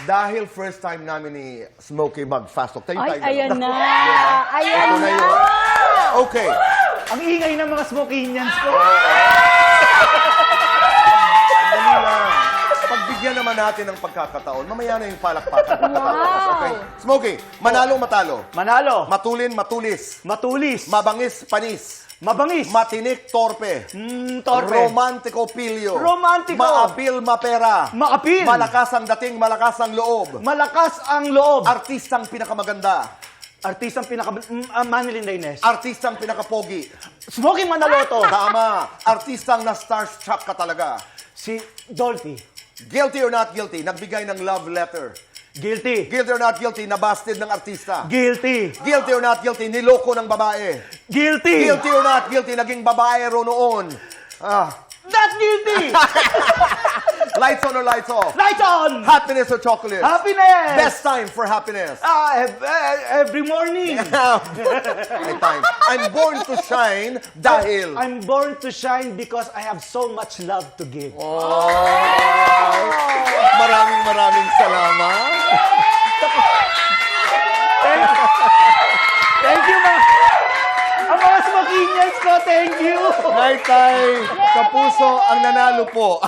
Dahil first time namin ni Smokey mag-fast talk. Tayo Ay, tayo. ayan na. Ayan Ito na na. yun. Okay. Ang ingay ng mga Smokeynians ko. Dali lang. Pagbigyan naman natin ng pagkakataon, mamaya na yung palakpakan. Wow. Okay. Smokey, manalong matalo. Manalo. Matulin, matulis. Matulis. Mabangis, panis. Mabangis. Matinik, torpe. Torpe. Romantiko, pilyo. Romantiko. Maapil, mapera. Maapil. Malakas ang dating, malakas ang loob. Malakas ang loob. Artistang pinakamaganda. Artistang Manilin Daines. Artistang pinakapogi. Smokey Manaloto. Tama. Artistang na starstruck ka talaga. Si Dolphy. Guilty or not guilty, nagbigay ng love letter. Guilty. Guilty or not guilty, nabasted ng artista. Guilty. Guilty or not guilty, niloko ng babae. Guilty. Guilty or not guilty, naging babae ro noon. Not guilty. Lights on or lights off? Lights on. Happiness or chocolate? Happiness. Best time for happiness. Every morning. May time. I'm born to shine dahil... I'm born to shine because I have so much love to give. Maraming salamat. Thank you, ma. Ang mga Smokeynians ko, thank you. Nay, tay, kapuso ang nanalo po.